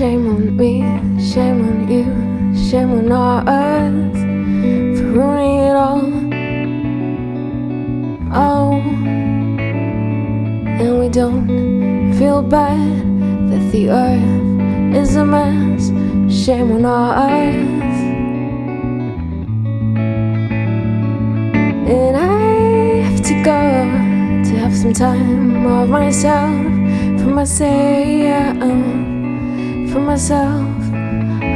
Shame on me, shame on you, shame on us for ruining it all. Oh, and we don't feel bad that the earth is a mess. Shame on us. And I have to go to have some time of myself, for myself, for myself.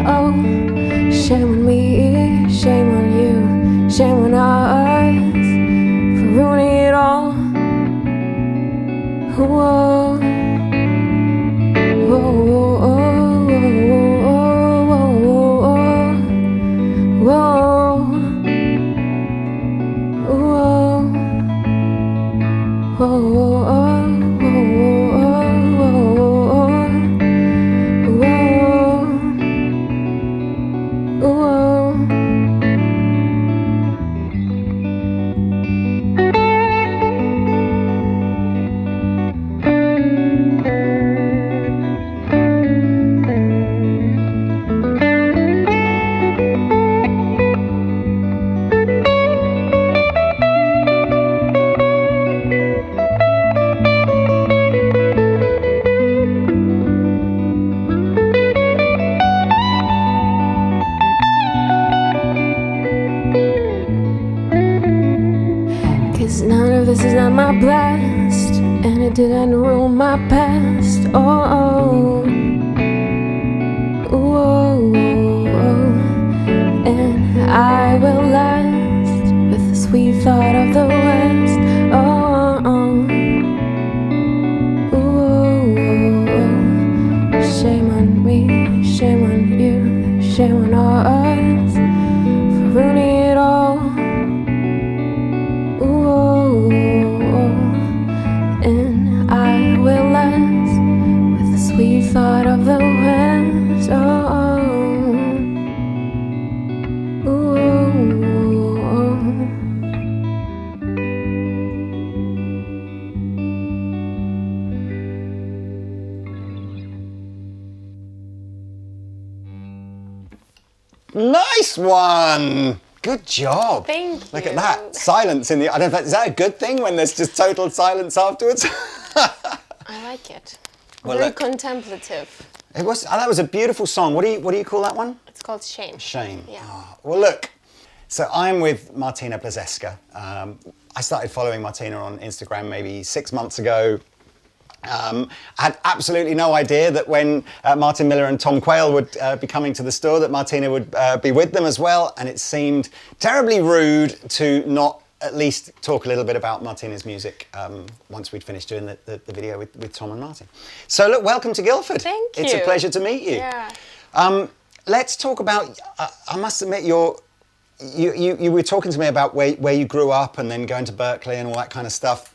Oh, shame on me, shame on you, shame on us for ruining it all. Whoa, whoa, whoa, whoa, whoa, whoa. This is not my blast, and it didn't ruin my past. Oh, oh, and I will last with the sweet thought of the West. Oh, shame on me, shame on you, shame on us for ruining it all. And I will last with the sweet thought of the West. Oh, Nice one. Good job. Thank you. Look at that. Silence in the... I don't know, is that a good thing when there's just total silence afterwards? I like it. Well, very look, contemplative. It was. That was a beautiful song. What do you call that one? It's called Shame. Shame. Yeah. Oh, well, look. So I'm with Martina Blazeska. I started following Martina on Instagram maybe 6 months ago. I had absolutely no idea that when Martin Miller and Tom Quayle would be coming to the store that Martina would be with them as well, and it seemed terribly rude to not at least talk a little bit about Martina's music once we'd finished doing the video with Tom and Martin. So look, welcome to Guildford. Thank you. It's a pleasure to meet you. Yeah. Let's talk about, I must admit, you were talking to me about where you grew up and then going to Berkeley and all that kind of stuff.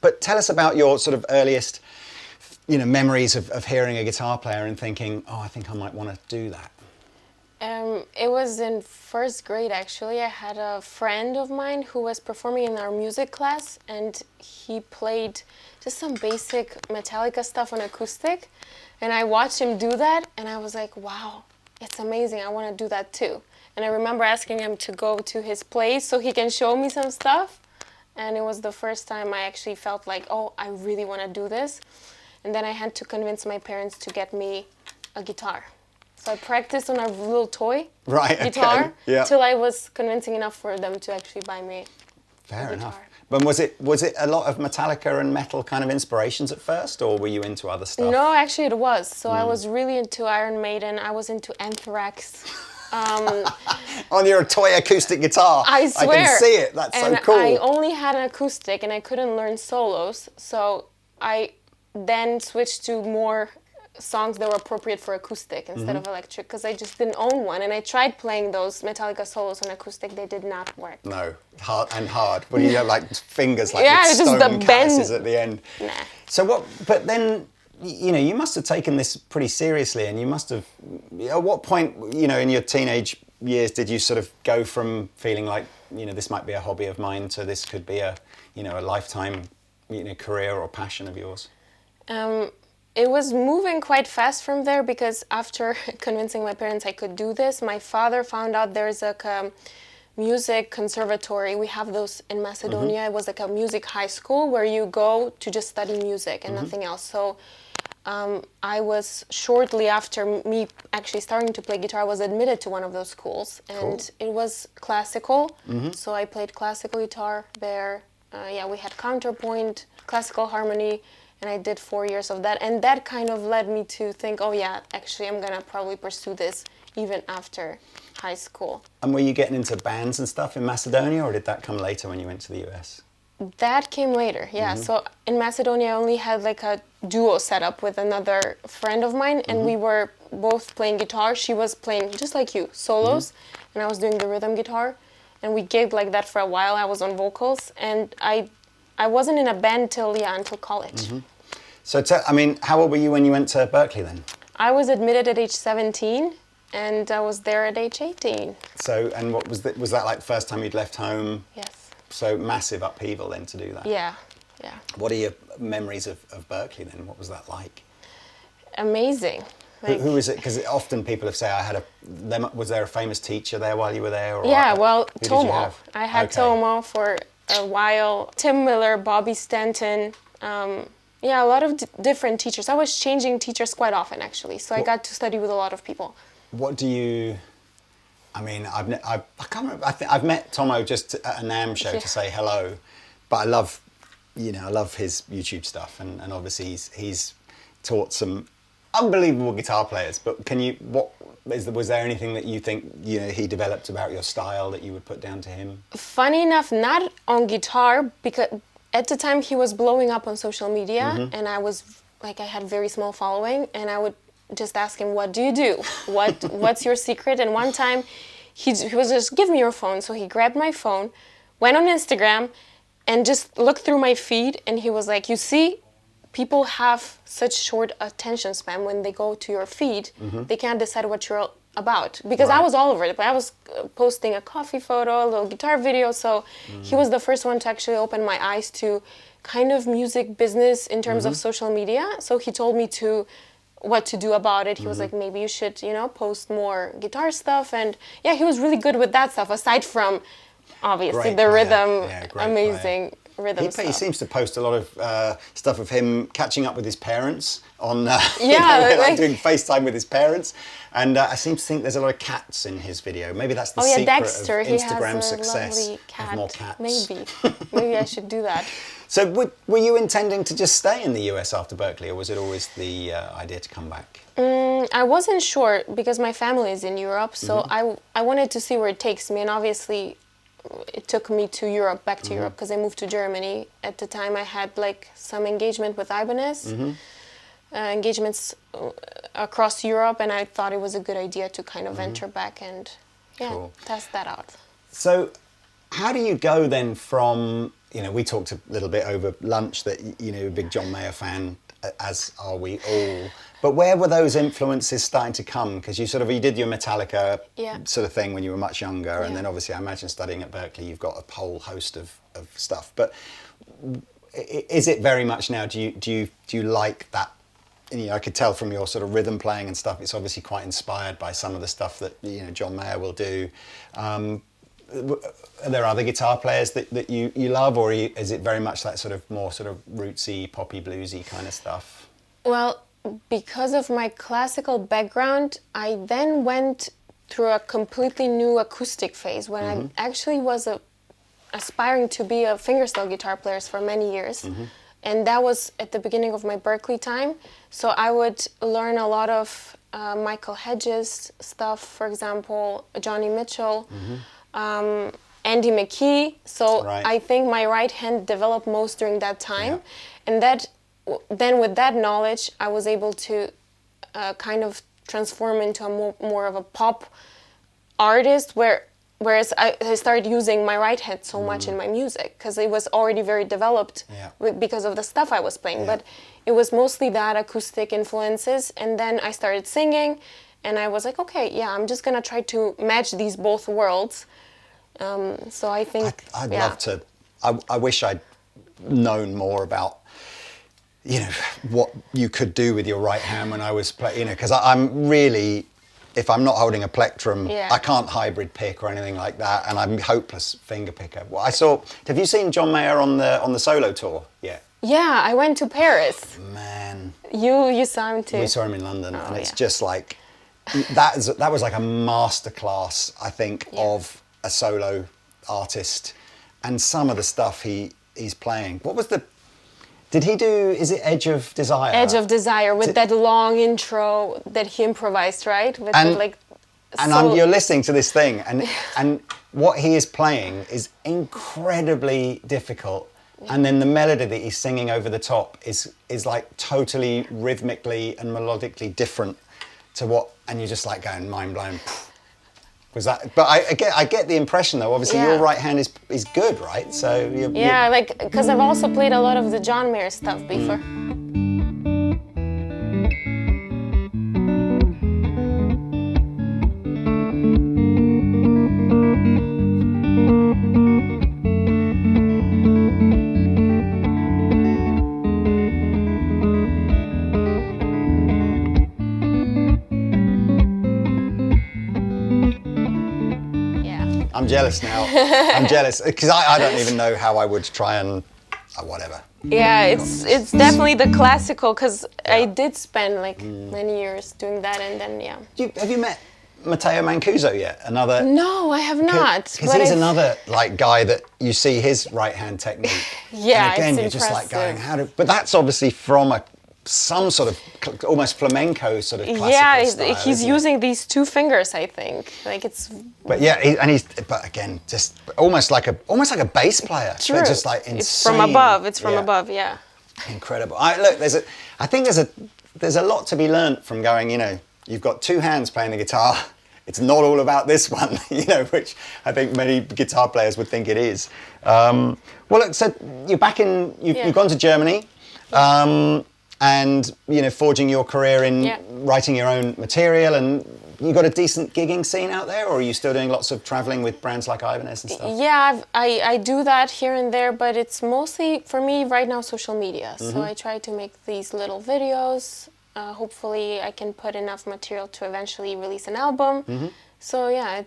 But tell us about your sort of earliest, memories of hearing a guitar player and thinking, oh, I think I might want to do that. It was in first grade, actually. I had a friend of mine who was performing in our music class, and he played just some basic Metallica stuff on acoustic. And I watched him do that, and I was like, wow, it's amazing. I want to do that too. And I remember asking him to go to his place so he can show me some stuff. And it was the first time I actually felt like, oh, I really want to do this. And then I had to convince my parents to get me a guitar. So I practiced on a little toy guitar till I was convincing enough for them to actually buy me Fair enough. But was it a lot of Metallica and metal kind of inspirations at first, or were you into other stuff? No, actually it was. So I was really into Iron Maiden. I was into Anthrax. On your toy acoustic guitar. I swear. I can see it. That's so cool. I only had an acoustic and I couldn't learn solos. So I then switched to more songs that were appropriate for acoustic instead of electric, because I just didn't own one. And I tried playing those Metallica solos on acoustic. They did not work. No, hard. What do you have, like fingers like with stone just the calluses at the end? Nah. So what, but then, you must have taken this pretty seriously, and you must have, at what point, in your teenage years did you sort of go from feeling like, this might be a hobby of mine to this could be a lifetime, career or passion of yours? it was moving quite fast from there because after convincing my parents I could do this, my father found out there's like a music conservatory. We have those in Macedonia. It was like a music high school where you go to just study music and nothing else. So I was shortly after me actually starting to play guitar, I was admitted to one of those schools, and it was classical. So I played classical guitar there. We had counterpoint, classical harmony, and I did 4 years of that. And that kind of led me to think, oh yeah, actually I'm gonna probably pursue this even after high school. And were you getting into bands and stuff in Macedonia, or did that come later when you went to the US? That came later, yeah. So in Macedonia, I only had like a duo setup with another friend of mine, and we were both playing guitar. She was playing, just like you, solos, and I was doing the rhythm guitar. And we gigged like that for a while. I was on vocals, and I wasn't in a band until college. So, I mean, how old were you when you went to Berkeley then? I was admitted at age 17, and I was there at age 18. So, and what was that like the first time you'd left home? Yes. So massive upheaval then to do that. Yeah. What are your memories of Berkeley then? What was that like? Amazing. Like, who is it? Because often people have said, was there a famous teacher there while you were there? Or yeah, well, who did you Tomo. have? I had Tomo for a while. Tim Miller, Bobby Stanton. A lot of different teachers. I was changing teachers quite often, actually. So I got to study with a lot of people. What do you... I mean, I can't remember. I think I've met Tomo just at a NAMM show to say hello, but I love his YouTube stuff, and obviously he's taught some unbelievable guitar players. But was there anything that you think he developed about your style that you would put down to him? Funny enough, not on guitar, because at the time he was blowing up on social media, and I had very small following, and I would just ask him, what do you do? What's your secret? And one time he was just, give me your phone. So he grabbed my phone, went on Instagram, and just looked through my feed, and he was like, you see, people have such short attention span when they go to your feed. They can't decide what you're about. Because I was all over it. I was posting a coffee photo, a little guitar video, so he was the first one to actually open my eyes to kind of music business in terms of social media. So he told me what to do about it. He was like, maybe you should, post more guitar stuff. And yeah, he was really good with that stuff, aside from obviously the rhythm, amazing rhythm stuff. He seems to post a lot of stuff of him catching up with his parents on doing FaceTime with his parents. And I seem to think there's a lot of cats in his video. Maybe that's the secret Dexter, of Instagram success. Lovely cat. Have more cats. Maybe I should do that. So were you intending to just stay in the US after Berkeley, or was it always the idea to come back? I wasn't sure because my family is in Europe, so I wanted to see where it takes me, and obviously it took me to Europe, back to Europe, because I moved to Germany. At the time I had some engagement with Ibanez, engagements across Europe, and I thought it was a good idea to kind of venture back and test that out. So how do you go then from, we talked a little bit over lunch that, you're a big John Mayer fan, as are we all. But where were those influences starting to come? Because you did your Metallica sort of thing when you were much younger, and then obviously I imagine studying at Berkeley, you've got a whole host of stuff. But is it very much now, do you like that? I could tell from your sort of rhythm playing and stuff, it's obviously quite inspired by some of the stuff that, John Mayer will do. Are there other guitar players that you love, or is it very much that more rootsy, poppy, bluesy kind of stuff? Well, because of my classical background, I then went through a completely new acoustic phase when I actually was aspiring to be a fingerstyle guitar player for many years. And that was at the beginning of my Berkeley time. So I would learn a lot of Michael Hedges stuff, for example, Johnny Mitchell, Andy McKee. So I think my right hand developed most during that time. And then with that knowledge, I was able to kind of transform into a more of a pop artist, whereas I started using my right hand so much in my music because it was already very developed because of the stuff I was playing. But it was mostly that acoustic influences, and then I started singing, and I was like, okay, I'm just gonna try to match these both worlds. So I think I'd love to. I wish I'd known more about you know, what you could do with your right hand when I was playing, you know, because I'm really, if I'm not holding a plectrum, I can't hybrid pick or anything like that, and I'm a hopeless finger picker. Well, have you seen John Mayer on the solo tour yet? Yeah, I went to Paris. Man. You saw him too? We saw him in London, and it's just like, that was like a masterclass, I think, of a solo artist, and some of the stuff he's playing. What was did he do, is it Edge of Desire? Edge of Desire, with that long intro that he improvised, right? With you're listening to this thing, and what he is playing is incredibly difficult. And then the melody that he's singing over the top is like totally rhythmically and melodically different to what, and you're just like going mind blown. Was that? But I get the impression though. Obviously, your right hand is good, right? So like because I've also played a lot of the John Mayer stuff before. I'm jealous now. I'm jealous because I don't even know how I would try and whatever. Yeah, it's definitely the classical, because I did spend like many years doing that, and then Have you met Matteo Mancuso yet? Another? No, I have not. Because he's another like guy that you see his right hand technique. Yeah, and again, it's you're just like going, impressive. but that's obviously from some sort of almost flamenco sort of classical style, he's using these two fingers, I think. Like it's. But but again, just almost like a bass player. True. But just like insane. It's from above. It's from above. Yeah. Incredible. I think there's a lot to be learnt from going. You know, you've got two hands playing the guitar. It's not all about this one, you know, which I think many guitar players would think it is. Well, look, so you're back in. You've gone to Germany. And, you know, forging your career in writing your own material, and you got a decent gigging scene out there, or are you still doing lots of traveling with brands like Ibanez and stuff? Yeah, I do that here and there, but it's mostly, for me right now, social media. So I try to make these little videos. Hopefully I can put enough material to eventually release an album. So yeah,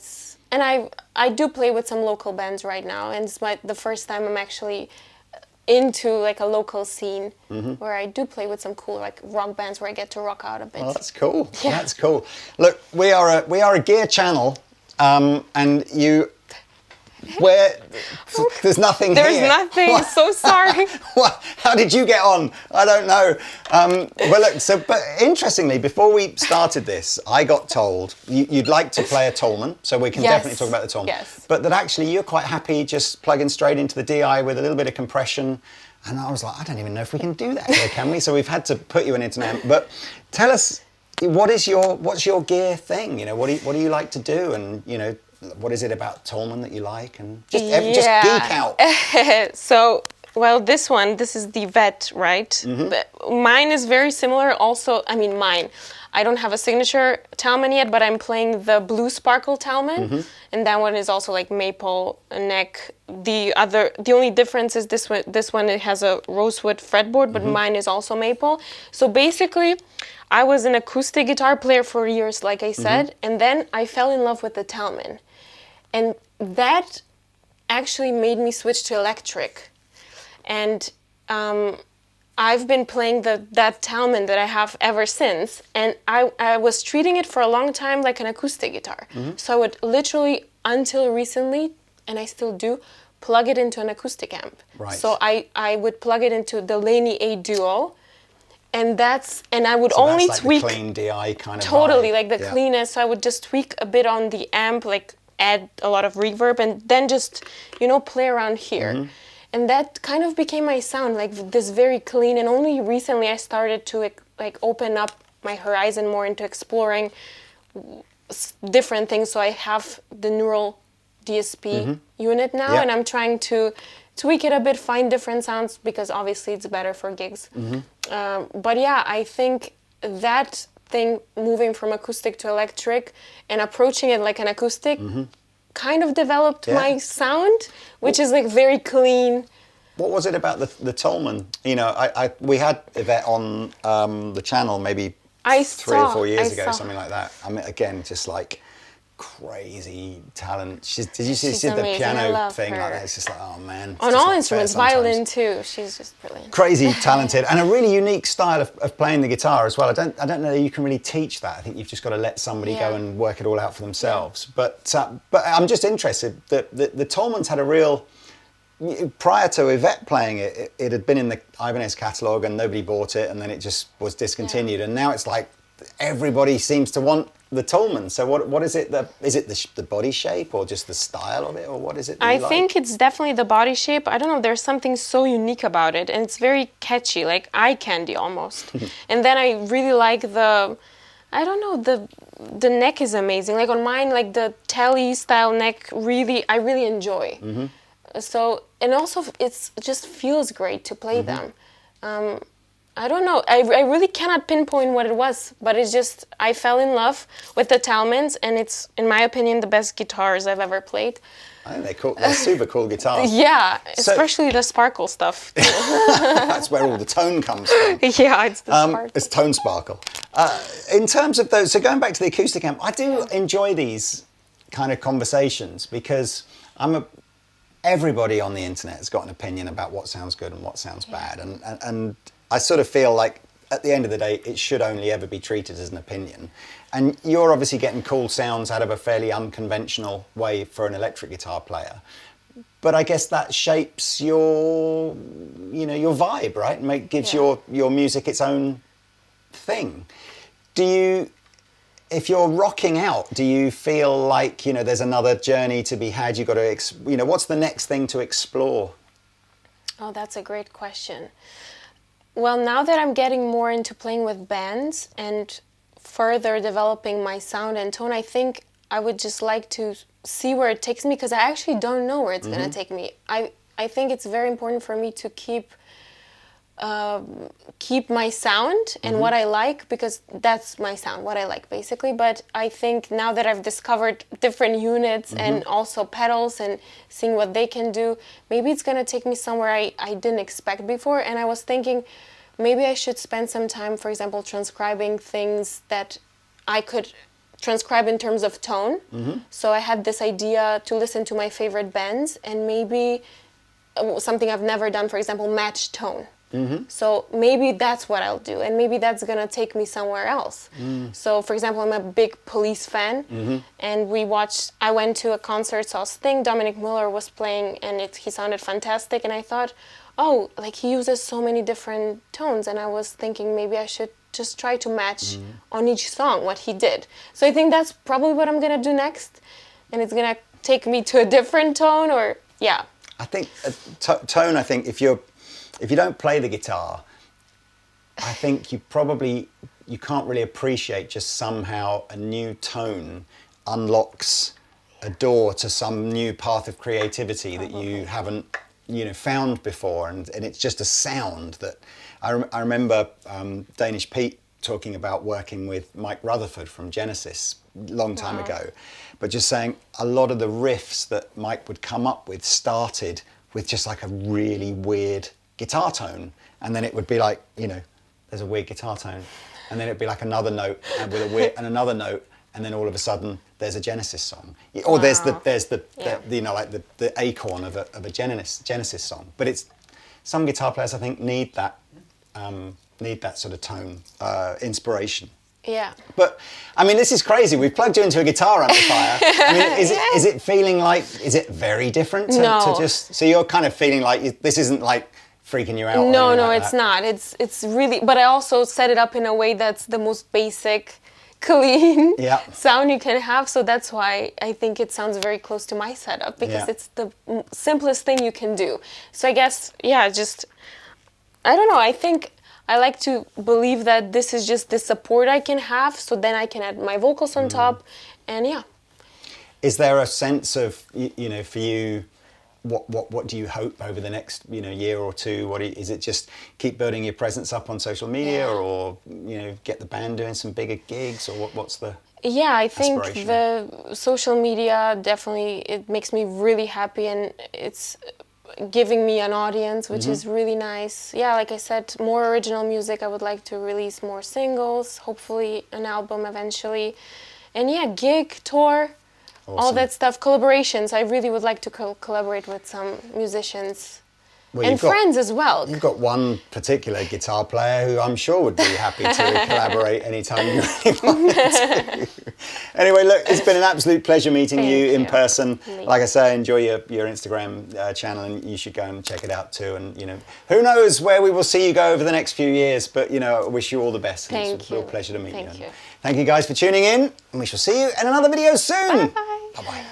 and I do play with some local bands right now, and it's the first time I'm actually into like a local scene where I do play with some cool like rock bands where I get to rock out a bit. Oh, that's cool. Yeah. That's cool. Look, we are a gear channel, and there's nothing There's here. nothing. What? So sorry. How did you get on? I don't know. Well, look. But interestingly, before we started this, I got told you'd like to play a Tolman, so we can definitely talk about the Tolman. Yes. But that actually you're quite happy just plugging straight into the DI with a little bit of compression. And I was like, I don't even know if we can do that here, can we? So we've had to put you into an amp. But tell us, what's your gear thing? You know, what do you like to do? And you know, what is it about Tolman that you like? And just geek out. So, well, this is the Vet, right? Mine is very similar. Also, I mean, I don't have a signature Talman yet, but I'm playing the Blue Sparkle Talman, and that one is also like maple neck. The only difference is this one it has a rosewood fretboard, but mine is also maple. So basically, I was an acoustic guitar player for years, like I said, and then I fell in love with the Talman. And that actually made me switch to electric. And I've been playing that Talman that I have ever since. And I was treating it for a long time like an acoustic guitar. So I would literally, until recently, and I still do, plug it into an acoustic amp. Right. So I would plug it into the Laney A Duo. And I would only like tweak. The clean DI kind of totally, vibe. like the cleanest. So I would just tweak a bit on the amp, like add a lot of reverb, and then just, you know, play around here. And that kind of became my sound, like this very clean. And only recently I started to like open up my horizon more into exploring different things. So I have the neural DSP unit now, and I'm trying to tweak it a bit, find different sounds, because obviously it's better for gigs. But yeah, I think that thing, moving from acoustic to electric and approaching it like an acoustic, kind of developed my sound, which is like very clean, What was it about the Tolman? You know, we had Yvette on the channel maybe 3 or 4 years ago, something like that. I mean, again, just like crazy talent. Did you see she did the piano thing like that? It's just like, oh man. On all instruments, violin too. She's just brilliant. Crazy talented and a really unique style of playing the guitar as well. I don't know that you can really teach that. I think you've just got to let somebody go and work it all out for themselves. Yeah. But I'm just interested that the Tolmans had a real. Prior to Yvette playing it, it had been in the Ibanez catalogue and nobody bought it, and then it just was discontinued. Yeah. And now it's like everybody seems to want the Tolman. So what is it? Is it the body shape or just the style of it, or what is it? I think it's definitely the body shape. I don't know. There's something so unique about it, and it's very catchy, like eye candy almost. And then I really like the neck is amazing. Like on mine, like the telly style neck, I really enjoy. Mm-hmm. So, and also it just feels great to play them. I don't know, I really cannot pinpoint what it was, but it's just, I fell in love with the Talmans, and it's, in my opinion, the best guitars I've ever played. I think they're super cool guitars. Yeah, especially the sparkle stuff. That's where all the tone comes from. Yeah, it's the sparkle. It's tone sparkle. In terms of those, so going back to the acoustic amp, I do enjoy these kind of conversations because everybody on the internet has got an opinion about what sounds good and what sounds bad, and I sort of feel like at the end of the day it should only ever be treated as an opinion. And you're obviously getting cool sounds out of a fairly unconventional way for an electric guitar player, but I guess that shapes your vibe, right? And gives your music its own thing. If you're rocking out, do you feel like, there's another journey to be had? You got to, what's the next thing to explore? Oh, that's a great question. Well, now that I'm getting more into playing with bands and further developing my sound and tone, I think I would just like to see where it takes me, because I actually don't know where it's going to take me. I think it's very important for me to keep my sound and what I like, because that's my sound, what I like basically. But I think now that I've discovered different units and also pedals and seeing what they can do, maybe it's going to take me somewhere I didn't expect before. And I was thinking maybe I should spend some time, for example, transcribing things that I could transcribe in terms of tone. So I had this idea to listen to my favorite bands and maybe something I've never done, for example, match tone. So maybe that's what I'll do, and maybe that's gonna take me somewhere else. So, for example, I'm a big Police fan, and I went to a concert, saw Sting, Dominic Miller was playing, and he sounded fantastic, and I thought, oh, like he uses so many different tones, and I was thinking maybe I should just try to match on each song what he did. So I think that's probably what I'm gonna do next, and it's gonna take me to a different tone, or yeah. I think tone, I think if you don't play the guitar, I think you can't really appreciate just somehow a new tone unlocks a door to some new path of creativity that you haven't, found before. And it's just a sound that I remember Danish Pete talking about working with Mike Rutherford from Genesis a long time ago, but just saying a lot of the riffs that Mike would come up with started with just like a really weird guitar tone, and then it would be like, there's a weird guitar tone, and then it'd be like another note and with a weird and another note, and then all of a sudden there's a Genesis song, or there's the acorn of a Genesis song. But it's some guitar players I think need that sort of tone inspiration. Yeah. But I mean, this is crazy. We've plugged you into a guitar amplifier. I mean, is it feeling like, is it very different to just, so you're kind of feeling like this isn't like freaking you out? No, like it's not. It's really, but I also set it up in a way that's the most basic, clean sound you can have. So that's why I think it sounds very close to my setup, because it's the simplest thing you can do. So I guess, I don't know. I think I like to believe that this is just the support I can have, so then I can add my vocals on top, and Is there a sense of, for you, what do you hope over the next, year or two? Is it just keep building your presence up on social media, or, get the band doing some bigger gigs, or what's the I think the social media definitely, it makes me really happy, and it's giving me an audience, which is really nice. Yeah, like I said, more original music. I would like to release more singles, hopefully an album eventually. And yeah, gig, tour, all Awesome. that stuff, collaborations. I really would like to collaborate with some musicians. Well, And friends as well. You've got one particular guitar player who I'm sure would be happy to collaborate anytime you really wanted to. Anyway, look, it's been an absolute pleasure meeting you in person. Like I say, enjoy your Instagram channel, and you should go and check it out too. And, you know, who knows where we will see you go over the next few years, but, you know, I wish you all the best. It's a real pleasure to meet you. Thank you. Thank you guys for tuning in, and we shall see you in another video soon. Bye-bye. Bye-bye.